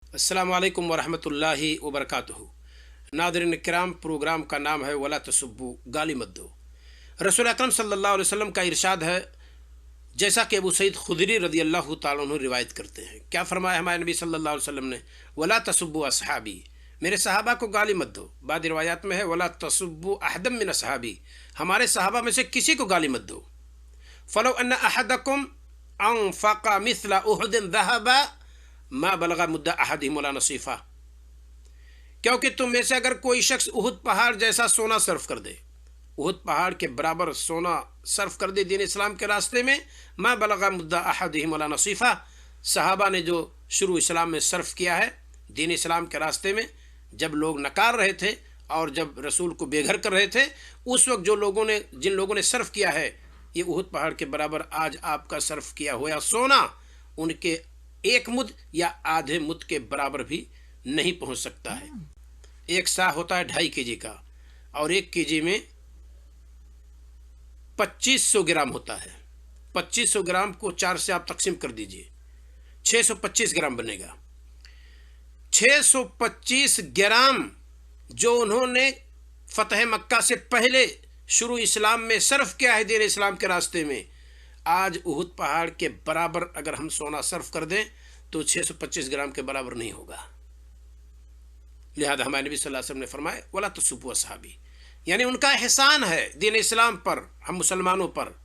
अस्सलामु अलैकुम वरहमतुल्लाहि वबरकातुहू। नाज़रीन किराम, प्रोग्राम का नाम है वला तसुब्बू, गाली मत दो। रसूल अकरम सल्लल्लाहु अलैहि वसल्लम का इरशाद है, जैसा कि अबू सईद खुदरी रदी अल्लाह तआला अन्हु रिवायत करते हैं। क्या फरमाया हमारे नबी सल्लल्लाहु अलैहि वसल्लम ने? वला तसुब्बू असहाबी, मेरे सहाबा को गाली मत दो। बाद रिवायात में है वला तसुब्बू अहदम मिन असहाबी, हमारे सहाबा में से किसी को गाली मत दो। फलो अन्न अहदकुम अनफक़ा मिस्ला उहुदिन ज़हबा मा बलगा मुद्दा अहदिहिम वला नसीफा, क्योंकि तुम में से अगर कोई शख्स उहुद पहाड़ जैसा सोना सर्फ कर दे, उहुद पहाड़ के बराबर सोना सर्फ कर दे दीन इस्लाम के रास्ते में, मा बलगा मुद्दा अहदिहिम वला नसीफा, सहाबा ने जो शुरू इस्लाम में सर्फ किया है दीन इस्लाम के रास्ते में, जब लोग नकार रहे थे और जब रसूल को बेघर कर रहे थे, उस वक्त जिन लोगों ने सर्फ किया है, ये उहुद पहाड़ के बराबर आज आपका सर्फ किया हुआ सोना उनके एक मुद या आधे मुद के बराबर भी नहीं पहुंच सकता है। एक सा होता है 2.5 केजी का और 1 केजी में 2500 ग्राम होता है। 2500 ग्राम को 4 से आप तकसीम कर दीजिए, 625 ग्राम बनेगा। 625 ग्राम जो उन्होंने फतह मक्का से पहले शुरू इस्लाम में सर्फ किया है दीन इस्लाम के रास्ते में, आज उहुद पहाड़ के बराबर अगर हम सोना सर्फ कर दें तो 625 ग्राम के बराबर नहीं होगा। लिहाजा हमारे नबी सल्लल्लाहु अलैहि वसल्लम ने फरमाया वला तसुब्बू असहाबी, यानी उनका एहसान है दीन इस्लाम पर, हम मुसलमानों पर।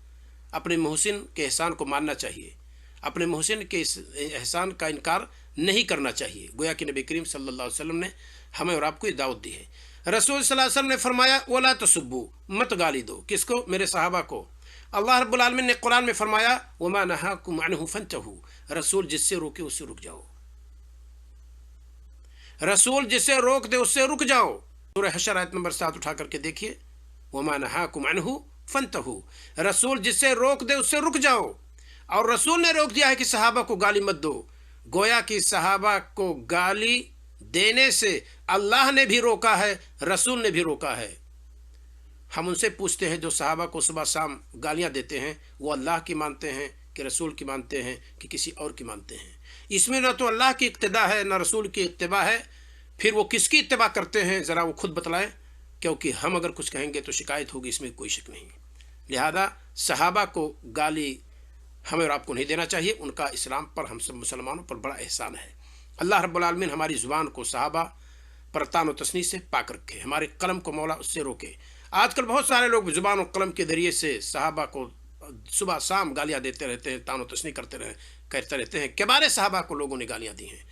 अपने मोहसिन के एहसान को मानना चाहिए, अपने मोहसिन के इस एहसान का इनकार नहीं करना चाहिए। गोया कि नबी करीम सल्लल्लाहु अलैहि वसल्लम ने हमें और आपको ये दावत दी है। रसूल सल्लल्लाहु अलैहि वसल्लम ने फरमाया वला तसुब्बू, मत गाली दो। किसको? मेरे सहाबा को। अल्लाह रब्बुल आलमीन ने कुरान में फरमाया वमा नहाकुम अन्हु फंतहू, रसूल जिससे रोके उससे रुक जाओ। रसूल जिससे रोक दे उससे रुक जाओ। सूरह हशर आयत नंबर 7 उठा करके देखिए, वमा नहाकुम अन्हु फंतहू, रसूल जिससे रोक दे उससे रुक जाओ। और रसूल ने रोक दिया है कि सहाबा को गाली मत दो। गोया कि सहाबा को गाली देने से अल्लाह ने भी रोका है, रसूल ने भी रोका है। हम उनसे पूछते हैं जो सहाबा को सुबह शाम गालियां देते हैं, वो अल्लाह की मानते हैं कि रसूल की मानते हैं कि किसी और की मानते हैं? इसमें न तो अल्लाह की इक्तिदा है न रसूल की इत्तिबा है। फिर वो किसकी इत्तिबा करते हैं ज़रा वो खुद बतलाएं, क्योंकि हम अगर कुछ कहेंगे तो शिकायत होगी, इसमें कोई शक नहीं। लिहाजा सहाबा को गाली हमें और आपको नहीं देना चाहिए। उनका इस्लाम पर, हम सब मुसलमानों पर बड़ा एहसान है। अल्लाह रब्बुल आलमीन हमारी ज़ुबान को सहाबा पर तान व तस्नी से पाक रखे, हमारे कलम को मौला उससे रोके। आजकल बहुत सारे लोग ज़ुबान और कलम के ज़रिए से सहाबा को सुबह शाम गालियाँ देते रहते हैं, तान व तस्नी करते रहते हैं। किबारे सहाबा को लोगों ने गालियाँ दी हैं।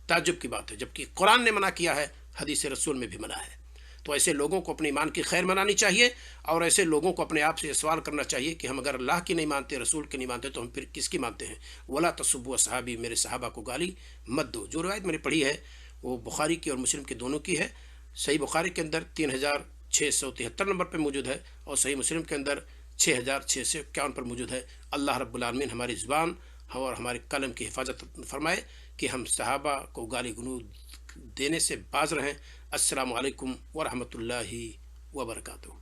ताज्जुब की बात है, जबकि कुरान ने मना किया है, हदीस रसूल में भी मना है। तो ऐसे लोगों को अपने ईमान की खैर मनानी चाहिए और ऐसे लोगों को अपने आप से सवाल करना चाहिए कि हम अगर अल्लाह की नहीं मानते, रसूल की नहीं मानते, तो हम फिर किसकी मानते हैं? वला तसुब्बू असहाबी, मेरे सहाबा को गाली मत दो। जो रिवायत मैंने पढ़ी है वो बुखारी की और मुस्लिम की दोनों की है। सही बुखारी के अंदर 3673 नंबर पर मौजूद है और सही मुस्लिम के अंदर 6651 पर मौजूद है। अल्लाह रब्बुल आलमीन हमारी ज़ुबान और हमारे कलम की हिफाजत फरमाए कि हम सहाबा को गाली गलौज देने से बाज रहें। अस्सलामु अलैकुम वरहमतुल्लाहि वबरकातुहू।